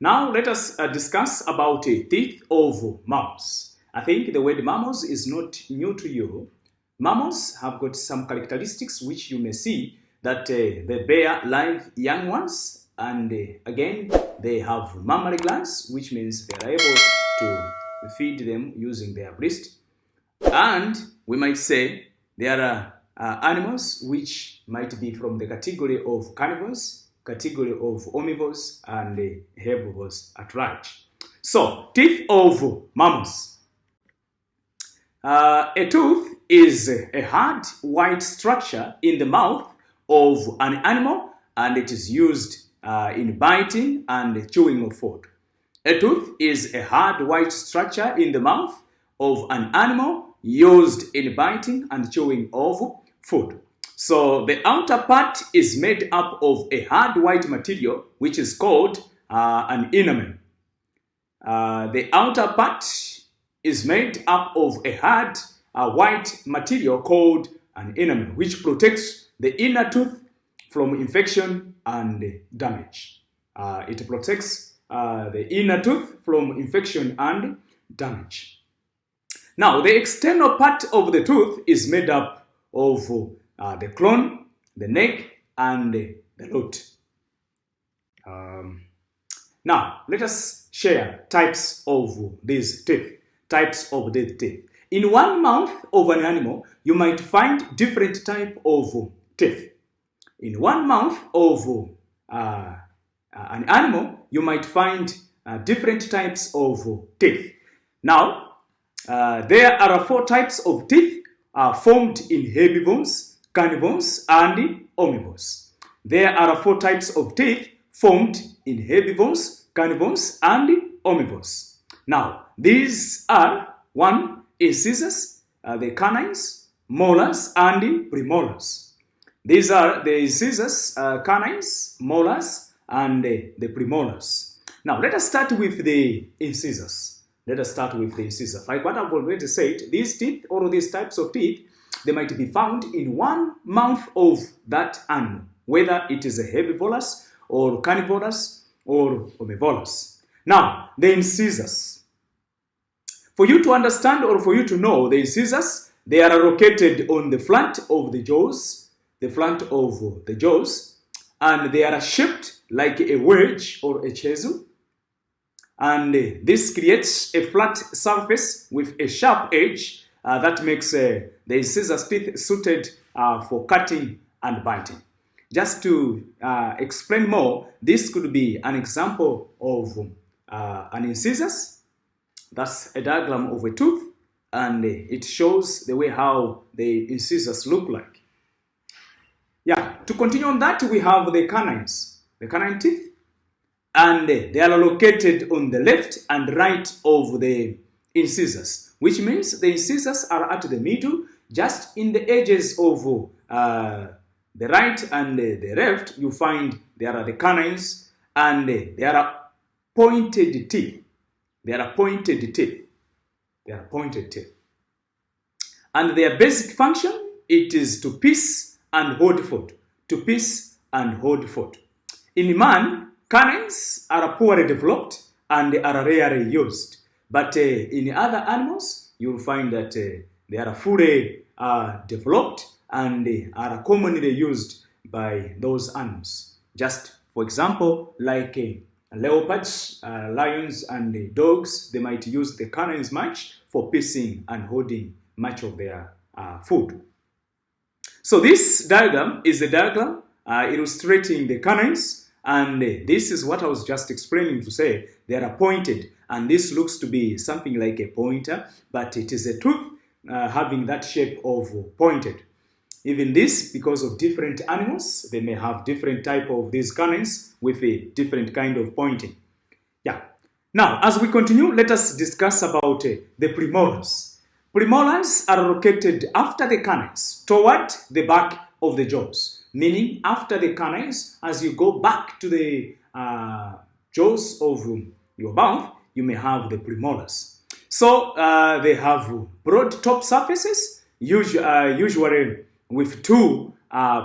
Now let us discuss about teeth of mammals. I think the word mammals is not new to you. Mammals have got some characteristics which you may see that they bear live young ones, and again they have mammary glands, which means they are able to feed them using their breast. And we might say there are animals which might be from the category of carnivores, category of omnivores, and herbivores at large. So, teeth of mammals. A tooth is a hard white structure in the mouth of an animal, and it is used in biting and chewing of food. A tooth is a hard white structure in the mouth of an animal used in biting and chewing of food. So the outer part is made up of a hard white material which is called an enamel. The outer part is made up of a hard white material called an enamel, which protects the inner tooth from infection and damage. It protects the inner tooth from infection and damage. Now, the external part of the tooth is made up of the crown, the neck, and the root. Now, let us share types of these teeth. Types of these teeth. In one mouth of an animal, you might find different type of teeth. In one mouth of an animal, you might find different types of teeth. Now, there are 4 types of teeth formed in herbivores, carnivores, and omnivores. There are 4 types of teeth formed in herbivores, carnivores, and omnivores. Now, these are 1. Incisors, the canines, molars, and premolars. These are the incisors, canines, molars, and the premolars. Now, let us start with the incisors. Let us start with the incisors. Like what I've already said, these teeth, or these types of teeth, they might be found in one mouth of that animal, whether it is a herbivorous or carnivorous or omnivorous. Now, the incisors. For you to understand or for you to know the incisors, they are located on the front of the jaws, and they are shaped like a wedge or a chisel. And this creates a flat surface with a sharp edge that makes the incisors teeth suited for cutting and biting. Just to explain more, this could be an example of an incisors. That's a diagram of a tooth, and it shows the way how the incisors look like. Yeah, to continue on that, we have the canines, the canine teeth. And they are located on the left and right of the incisors, which means the incisors are at the middle, just in the edges of the right and the left. You find there are the canines, and there are pointed teeth. There are pointed teeth. They are pointed teeth. And their basic function, it is to pierce and hold food. To pierce and hold food. In man, canines are poorly developed and are rarely used. But in other animals, you'll find that they are fully developed and are commonly used by those animals. Just for example, like leopards, lions, and dogs, they might use the canines much for piercing and holding much of their food. So this diagram is a diagram illustrating the canines. And this is what I was just explaining to say. They are pointed, and this looks to be something like a pointer, but it is a tooth having that shape of pointed. Even this, because of different animals, they may have different type of these canines with a different kind of pointing. Yeah. Now, as we continue, let us discuss about the premolars. Premolars are located after the canines, toward the back of the jaws. Meaning, after the canines, as you go back to the jaws of your mouth, you may have the premolars. So they have broad top surfaces, usually with two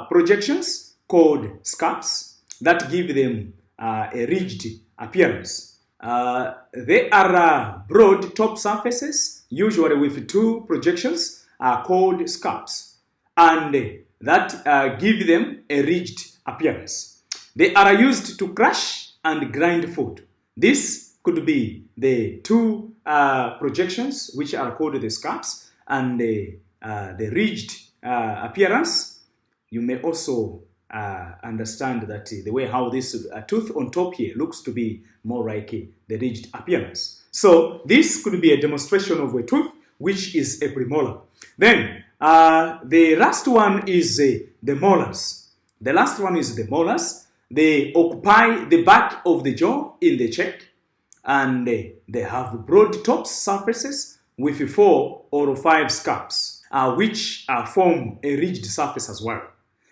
projections called scapes that give them a ridged appearance. They are broad top surfaces, usually with two projections called scapes, and that give them a ridged appearance. They are used to crush and grind food. This could be the two projections, which are called the scapes, and the ridged appearance. You may also understand that the way how this tooth on top here looks to be more like the ridged appearance. So this could be a demonstration of a tooth which is a premolar. Then the last one is the molars. The last one is the molars. They occupy the back of the jaw in the cheek, and they have broad top surfaces with 4 or 5 scapes, which form a ridged surface as well.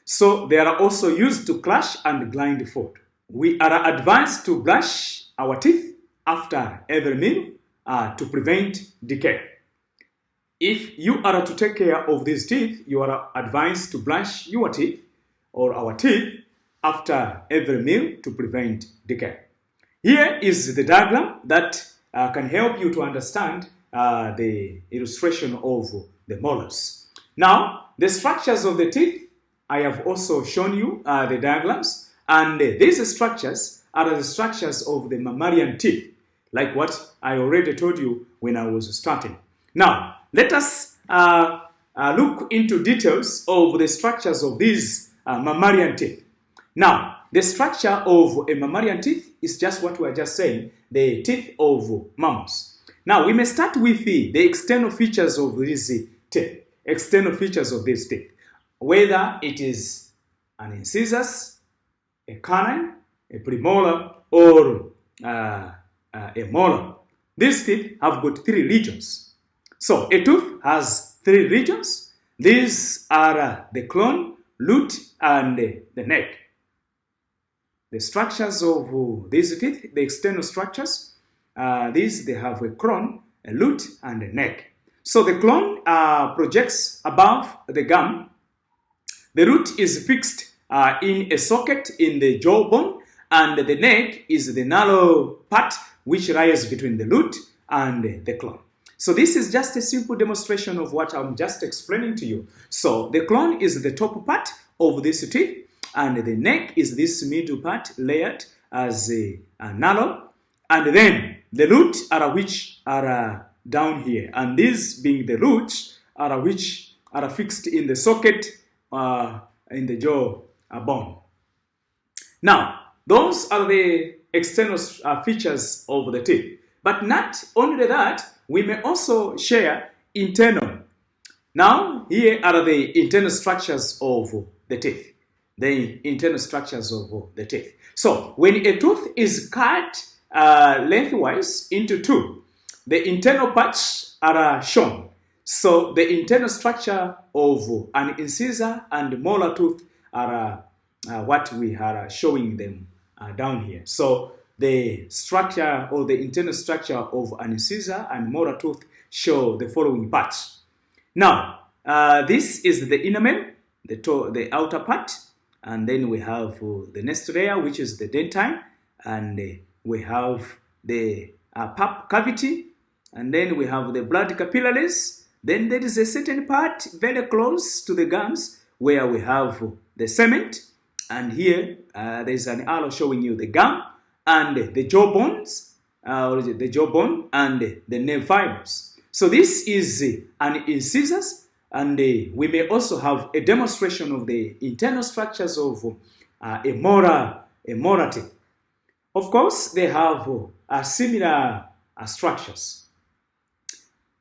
So they are also used to crush and grind food. We are advised to brush our teeth after every meal to prevent decay. If you are to take care of these teeth, you are advised to brush your teeth or our teeth after every meal to prevent decay. Here is the diagram that can help you to understand the illustration of the molars. Now, the structures of the teeth, I have also shown you the diagrams, and these structures are the structures of the mammalian teeth, like what I already told you when I was starting. Now, let us look into details of the structures of these mammalian teeth. Now, the structure of a mammalian teeth is just what we are just saying, the teeth of mammals. Now, we may start with the external features of these teeth, whether it is an incisors, a canine, a premolar, or a molar. These teeth have got 3 regions. So, a tooth has 3 regions. These are the crown, root, and the neck. The structures of these teeth, the external structures, they have a crown, a root, and a neck. So the crown projects above the gum. The root is fixed in a socket in the jawbone, and the neck is the narrow part which lies between the root and the crown. So this is just a simple demonstration of what I'm just explaining to you. So the crown is the top part of this teeth, and the neck is this middle part layered as a narrow, and then the roots are which are down here, and these being the roots are which are fixed in the socket in the jaw bone. Now, those are the external features of the teeth. But not only that, we may also share internal. Now, here are the internal structures of the teeth. The internal structures of the teeth. So, when a tooth is cut lengthwise into 2, the internal parts are shown. So, the internal structure of an incisor and molar tooth are what we are showing them down here. So, the structure or the internal structure of an incisor and molar tooth show the following parts. Now, this is the enamel, the outer part, and then we have the next layer, which is the dentine, and we have the pulp cavity, and then we have the blood capillaries. Then there is a certain part very close to the gums where we have the cement, and here there is an arrow showing you the gum and the jaw bones, the jawbone and the nerve fibers. So this is an incisors, and we may also have a demonstration of the internal structures of a molar teeth. Of course, they have similar structures.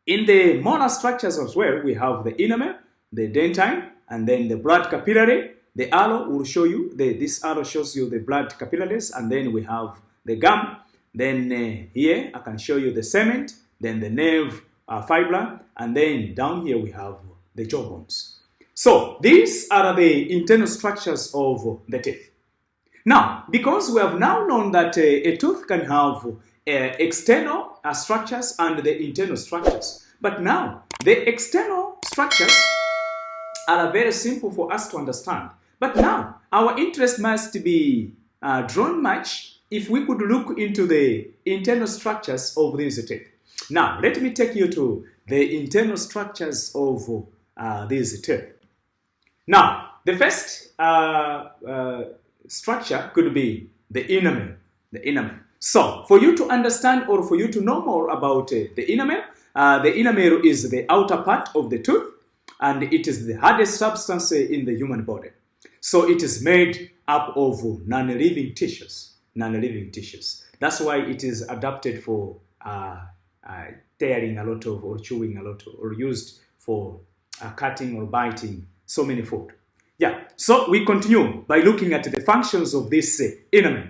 In the molar structures as well, we have the enamel, the dentine, and then the blood capillary. The arrow will show you, this arrow shows you the blood capillaries, and then we have the gum. Then here, I can show you the cement, then the nerve fiber, and then down here we have the jaw bones. So these are the internal structures of the teeth. Now, because we have now known that a tooth can have external structures and the internal structures. But now, the external structures are very simple for us to understand. But now, our interest must be drawn much if we could look into the internal structures of these teeth. Now, let me take you to the internal structures of these teeth. Now, the first structure could be the enamel. The enamel. So, for you to understand or for you to know more about the enamel is the outer part of the tooth, and it is the hardest substance in the human body. So, it is made up of non-living tissues. Non-living tissues. That's why it is adapted for tearing a lot of, or chewing a lot of, or used for cutting or biting so many food. Yeah, so we continue by looking at the functions of this enamel.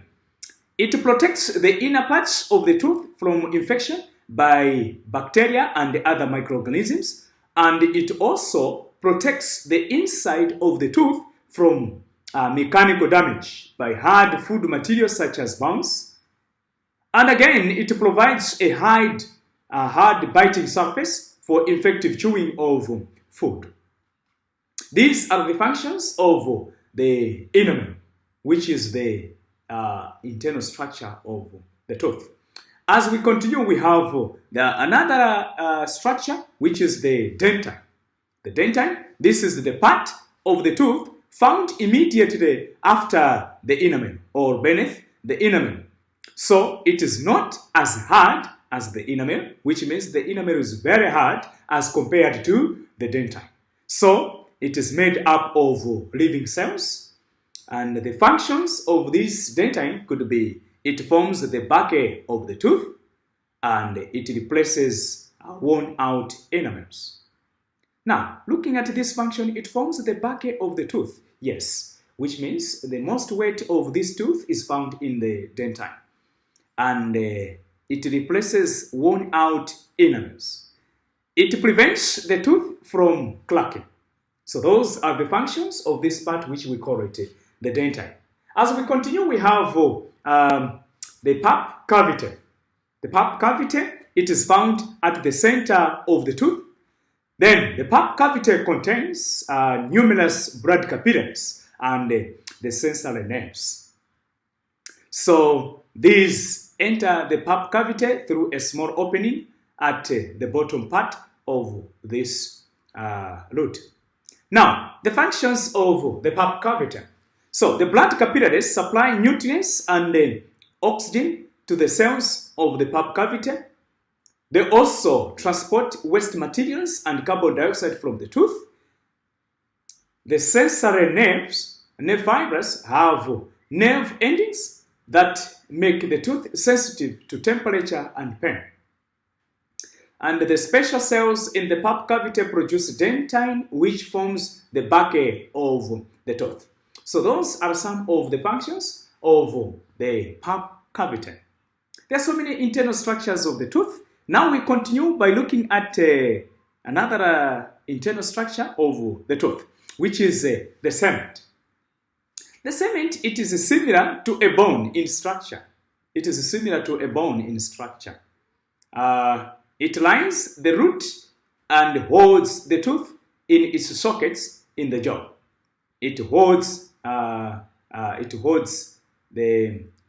It protects the inner parts of the tooth from infection by bacteria and other microorganisms, and it also protects the inside of the tooth from mechanical damage by hard food materials such as bones. And again, it provides a hard biting surface for effective chewing of food. These are the functions of the enamel, which is the internal structure of the tooth. As we continue, we have another structure, which is the dentine. The dentine, this is the part of the tooth found immediately after the enamel or beneath the enamel. So it is not as hard as the enamel, which means the enamel is very hard as compared to the dentine. So it is made up of living cells, and the functions of this dentine could be it forms the back of the tooth and it replaces worn out enamels. Now, looking at this function, it forms the back of the tooth, yes, which means the most weight of this tooth is found in the dentine, and it replaces worn out enamels. It prevents the tooth from clacking. So those are the functions of this part, which we call it the dentine. As we continue, we have the pulp cavity. The pulp cavity, it is found at the center of the tooth. Then the pulp cavity contains numerous blood capillaries and the sensory nerves. So these enter the pulp cavity through a small opening at the bottom part of this root. Now, the functions of the pulp cavity. So the blood capillaries supply nutrients and oxygen to the cells of the pulp cavity. They also transport waste materials and carbon dioxide from the tooth. The sensory nerves, nerve fibers, have nerve endings that make the tooth sensitive to temperature and pain. And the special cells in the pulp cavity produce dentine, which forms the back of the tooth. So those are some of the functions of the pulp cavity. There are so many internal structures of the tooth. Now we continue by looking at another internal structure of the tooth, which is the cement. The cement, it is similar to a bone in structure. It is similar to a bone in structure. It lines the root and holds the tooth in its sockets in the jaw. It holds the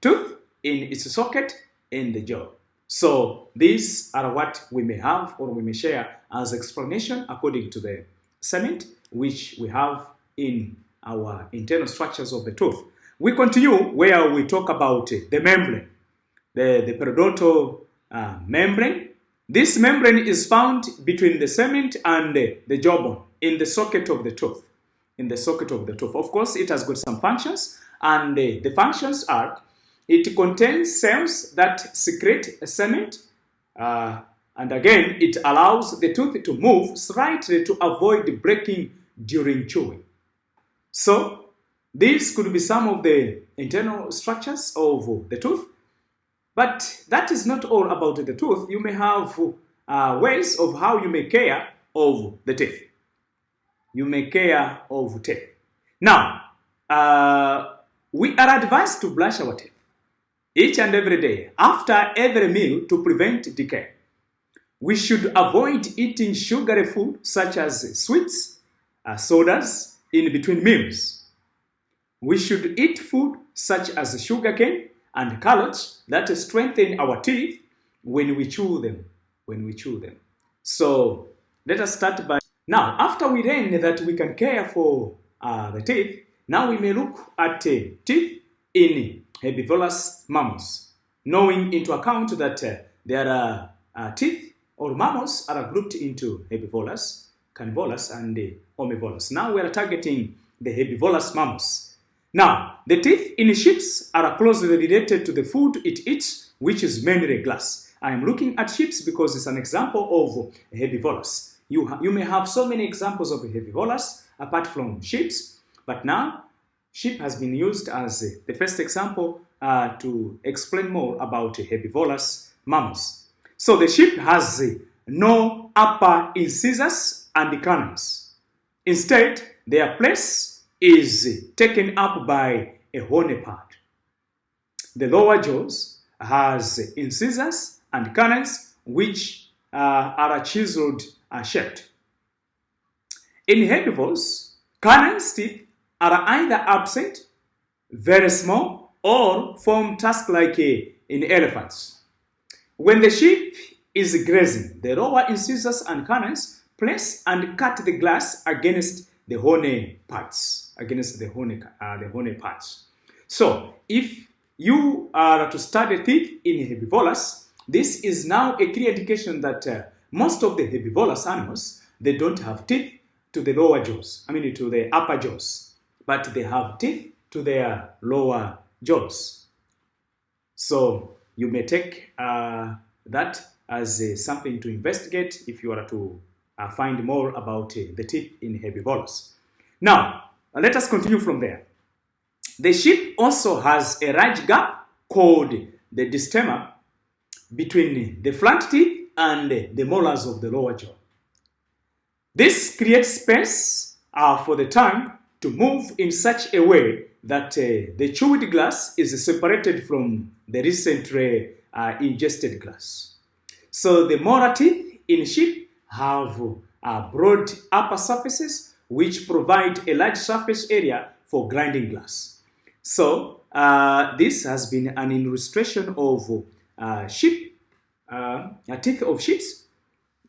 tooth in its socket in the jaw. So these are what we may have or we may share as explanation according to the cement which we have in our internal structures of the tooth. We continue where we talk about the membrane, the periodontal membrane. This membrane is found between the cement and the jawbone in the socket of the tooth. In the socket of the tooth. Of course, it has got some functions, and the functions are it contains cells that secrete cement, and again, it allows the tooth to move slightly to avoid breaking during chewing. So, these could be some of the internal structures of the tooth. But that is not all about the tooth. You may have ways of how you may care of the teeth. You may care of teeth. Now, we are advised to brush our teeth. each and every day after every meal to prevent decay. We should avoid eating sugary food such as sweets, sodas in between meals. We should eat food such as sugarcane and carrots that strengthen our teeth when we chew them. So let us start by now. After we learn that we can care for the teeth, now we may look at teeth in herbivorous mammals, knowing into account that there are teeth or mammals are grouped into herbivorous, carnivorous, and omnivorous. Now we are targeting the herbivorous mammals. Now, the teeth in sheep are closely related to the food it eats, which is mainly grass. I am looking at sheep because it's an example of herbivorous. You may have so many examples of herbivorous apart from sheep, but now sheep has been used as the first example to explain more about herbivorous mammals. So the sheep has no upper incisors and canines. Instead, their place is taken up by a horny part. The lower jaws has incisors and canines which are chiseled shaped. In herbivores, canines teeth are either absent, very small, or form tusk-like in elephants. When the sheep is grazing, the lower incisors and canines place and cut the grass against the horny parts. So, if you are to study teeth in herbivorous, this is now a clear indication that most of the herbivorous animals, they don't have teeth to the lower jaws, to the upper jaws, but they have teeth to their lower jaws. So you may take that as something to investigate if you are to find more about the teeth in herbivorous. Now, let us continue from there. The sheep also has a large gap called the diastema between the front teeth and the molars of the lower jaw. This creates space for the tongue to move in such a way that the chewed glass is separated from the recently ingested glass. So the molar teeth in sheep have broad upper surfaces which provide a large surface area for grinding glass. So this has been an illustration of sheep, teeth of sheep,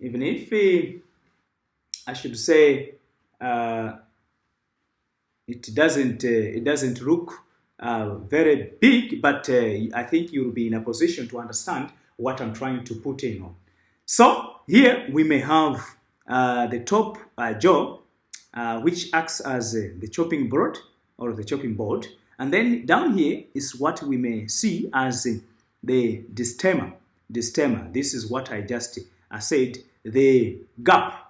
even if I should say it doesn't look very big, but I think you'll be in a position to understand what I'm trying to put in on. So here we may have the top jaw, which acts as the chopping board or the chopping board, and then down here is what we may see as the diastema. This is what I just said. The gap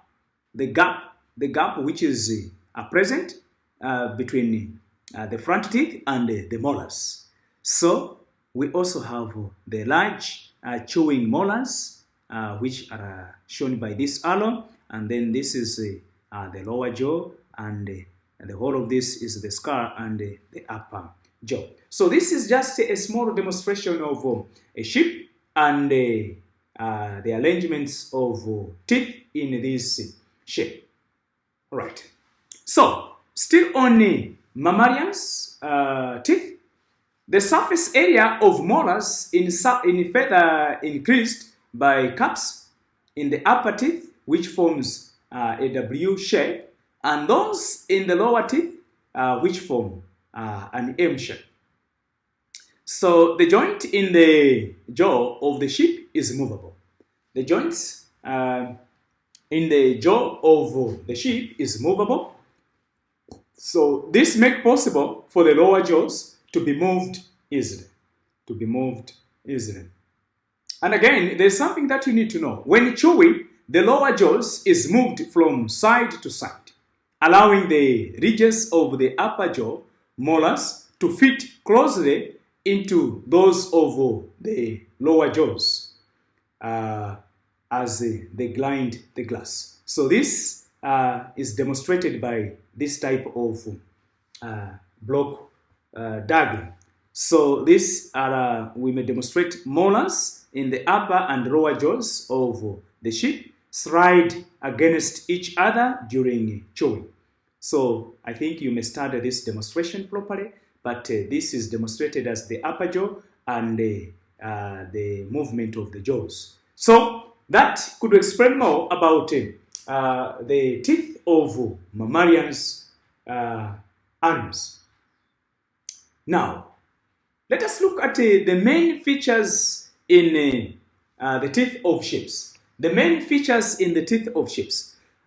which is present between the front teeth and the molars. So we also have the large chewing molars, which are shown by this arrow, and then this is the lower jaw, and the whole of this is the skull and the upper jaw. So this is just a small demonstration of a sheep and the arrangements of teeth in this shape. All right. So still on mammalians' teeth, the surface area of molars in further increased by caps in the upper teeth, which forms a W shape, and those in the lower teeth, which form an M shape. So the joint in the jaw of the sheep is movable. The joints in the jaw of the sheep is movable. So this makes possible for the lower jaws to be moved easily. And again, there's something that you need to know. When chewing, the lower jaws is moved from side to side, allowing the ridges of the upper jaw molars to fit closely into those of the lower jaws as they grind the glass. So this is demonstrated by this type of block diagram. So this we may demonstrate molars in the upper and lower jaws of the sheep slide against each other during chewing. So I think you may study this demonstration properly, but this is demonstrated as the upper jaw and the movement of the jaws. So that could explain more about the teeth of mammalians animals. Now, let us look at the main features in the teeth of sheep. The main features in the teeth of sheep.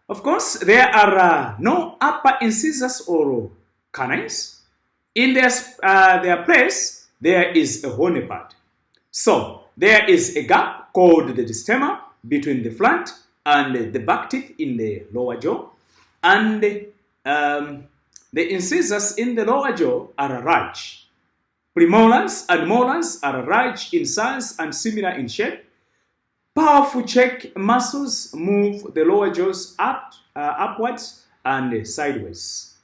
Of course, there are no upper incisors or canines. In their place, there is a horny part. So, there is a gap called the diastema between the front and the back teeth in the lower jaw. And the incisors in the lower jaw are large. Premolars and molars are large in size and similar in shape. Powerful cheek muscles move the lower jaws upwards and sideways.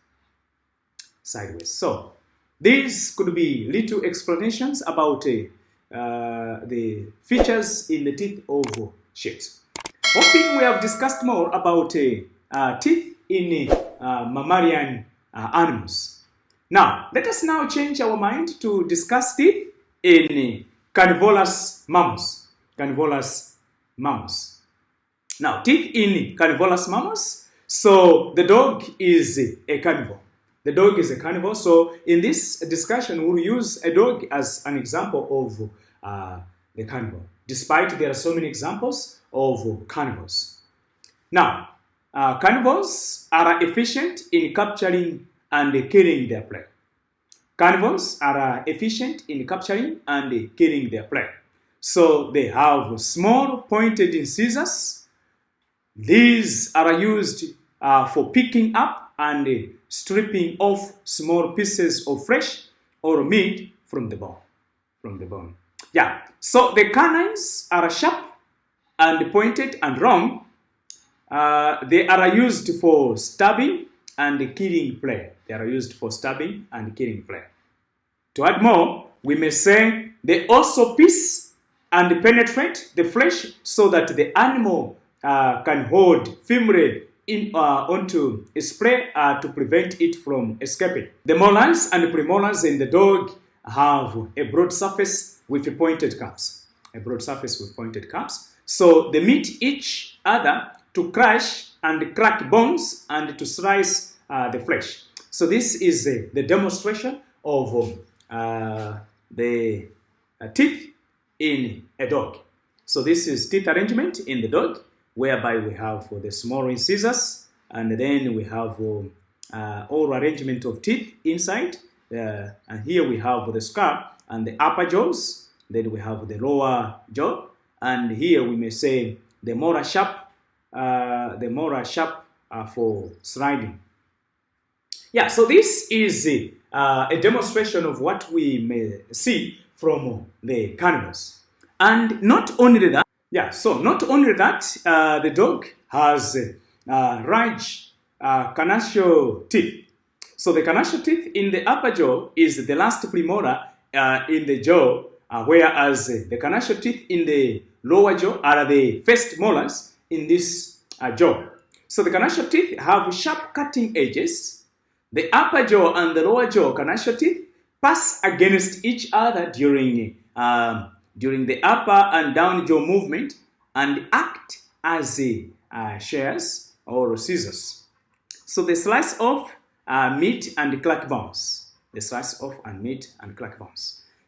So, these could be little explanations about the features in the teeth of sheep. Hoping we have discussed more about teeth in mammalian animals. Now, let us now change our mind to discuss teeth in carnivorous mammals. Now, teeth in carnivorous mammals. So, the dog is a carnivore. So, in this discussion, we'll use a dog as an example of the carnivore, despite there are so many examples of carnivores. Now, carnivores are efficient in capturing and killing their prey. So they have small pointed incisors. These are used for picking up and stripping off small pieces of flesh or meat from the bone. Yeah, so the canines are sharp and pointed and long. They are used for stabbing and killing prey. To add more, we may say they also pierce and penetrate the flesh so that the animal can hold firmly onto its prey to prevent it from escaping. The molars and premolars in the dog have a broad surface with pointed caps. So they meet each other to crush and crack bones and to slice the flesh. So this is the demonstration of the teeth in a dog. So this is teeth arrangement in the dog, whereby we have the small incisors, and then we have all arrangement of teeth inside. And here we have the skull and the upper jaws. Then we have the lower jaw, and here we may say the molar sharp for sliding. Yeah, so this is a demonstration of what we may see from the carnivores. And not only that, the dog has large carnassial teeth. So the carnassial teeth in the upper jaw is the last premolar in the jaw, whereas the carnassial teeth in the lower jaw are the first molars in this jaw. So the carnassial teeth have sharp cutting edges. The upper jaw and the lower jaw carnassial teeth pass against each other during the upper and down jaw movement and act as shears or scissors. So they slice off meat and crack bones.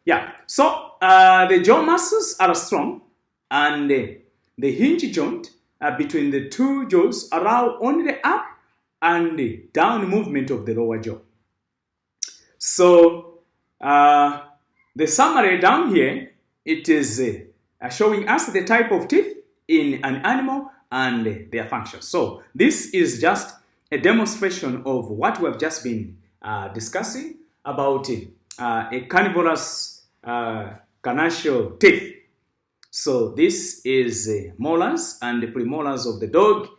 Yeah, so the jaw muscles are strong, and the hinge joint between the two jaws allow only the up and down movement of the lower jaw. So the summary down here, it is showing us the type of teeth in an animal and their function. So this is just a demonstration of what we have just been discussing about a carnivorous carnassial teeth. So this is molars and the premolars of the dog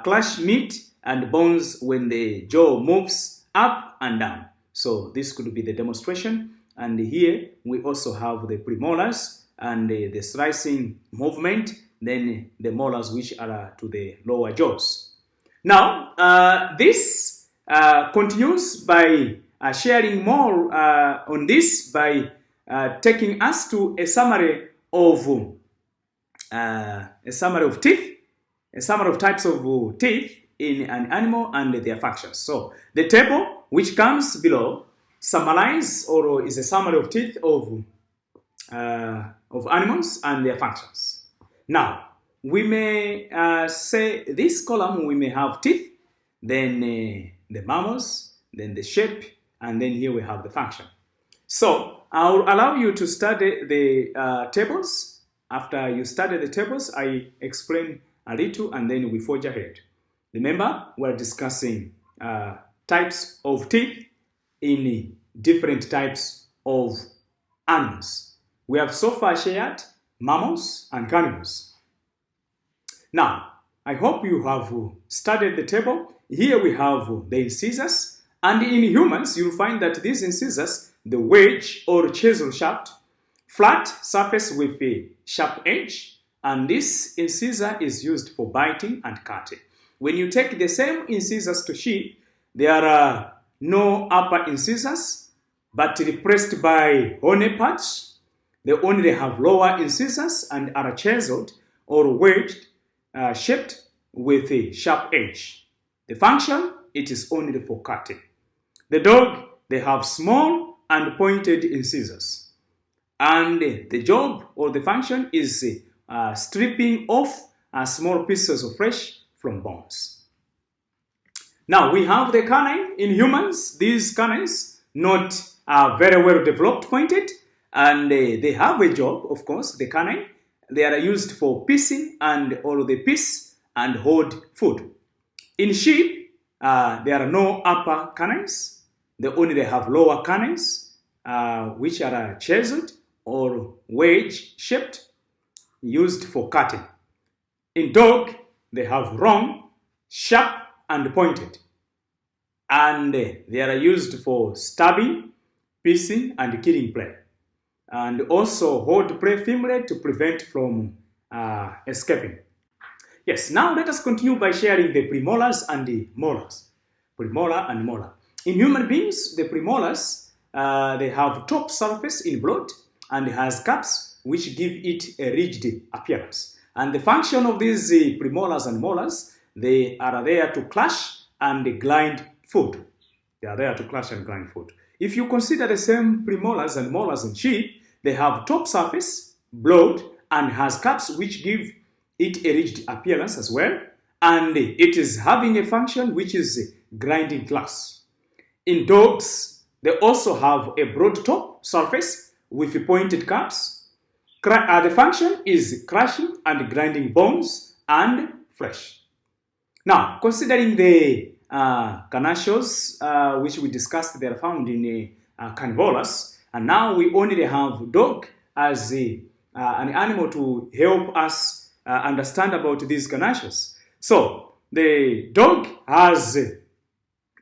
crush meat and bones when the jaw moves up and down. So this could be the demonstration and here we also have the premolars and the slicing movement, then the molars which are to the lower jaws. Now, this continues by sharing more on this by taking us to a summary of teeth, a summary of types of teeth in an animal and their functions. So the table which comes below summarizes or is a summary of teeth of animals and their functions. Now, we may say this column we may have teeth, then the mammals, then the shape, and then here we have the function. So I'll allow you to study the tables. After you study the tables, I explain a little and then we forge ahead. Remember, we're discussing types of teeth in different types of animals. We have so far shared mammals and cannibals. Now, I hope you have studied the table. Here we have the incisors, and in humans, you'll find that these incisors, the wedge or chisel shaft, flat surface with a sharp edge, and this incisor is used for biting and cutting. When you take the same incisors to sheep, there are no upper incisors, but replaced by horny parts. They only have lower incisors and are chiseled or wedged, shaped with a sharp edge. The function, it is only for cutting. The dog, they have small and pointed incisors. And the job or the function is stripping off small pieces of flesh from bones. Now we have the canine in humans. These canines not very well developed, pointed, and they have a job, of course, the canine. They are used for piecing and or the piece and hold food. In sheep, there are no upper canines. They only have lower canines, which are chiseled or wedge-shaped, used for cutting. In dog, they have long, sharp, and pointed. And they are used for stabbing, piecing, and killing prey. And also hold prey firmly to prevent from escaping. Yes, now let us continue by sharing the premolars and the molars. Premolar and molar. In human beings, the premolars, they have top surface in blood and has caps which give it a rigid appearance. And the function of these premolars and molars, they are there to crush and grind food. They are there to crush and grind food. If you consider the same premolars and molars in sheep, they have top surface, blood, and has caps which give it a rigid appearance as well. And it is having a function which is grinding glass. In dogs, they also have a broad top surface with pointed caps. The function is crushing and grinding bones and flesh. Now, considering the carnassials, which we discussed, they are found in carnivorous, and now we only have dog as an animal to help us understand about these carnassials. So, the dog has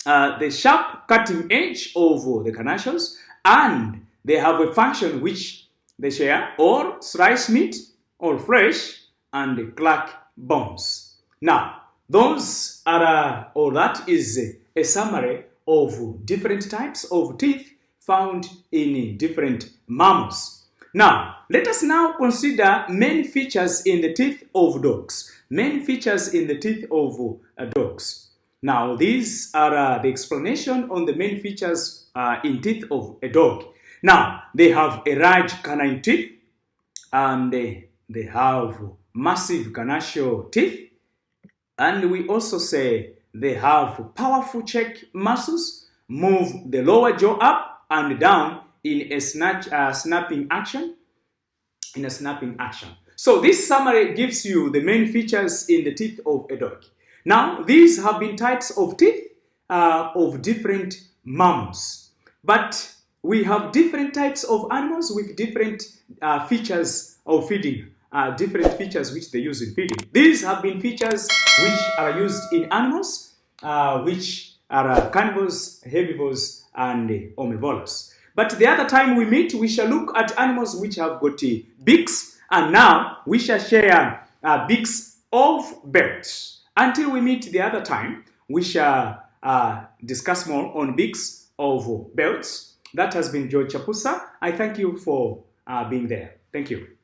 the sharp cutting edge of the carnassials, and they have a function which they share, or slice meat, or flesh, and crack bones. Now, those are, or that is a summary of different types of teeth found in different mammals. Now, let us now consider main features in the teeth of dogs. Main features in the teeth of dogs. Now, these are the explanation on the main features in teeth of a dog. Now, they have a large canine teeth, and they have massive carnassial teeth, and we also say they have powerful cheek muscles, move the lower jaw up and down in a snapping action. So this summary gives you the main features in the teeth of a dog. Now, these have been types of teeth of different mammals, but we have different types of animals with different features of feeding, different features which they use in feeding. These have been features which are used in animals, which are carnivores, herbivores, and omnivores. But the other time we meet, we shall look at animals which have got beaks, and now we shall share beaks of birds. Until we meet the other time, we shall discuss more on beaks of birds. That has been George Chapusa. I thank you for being there. Thank you.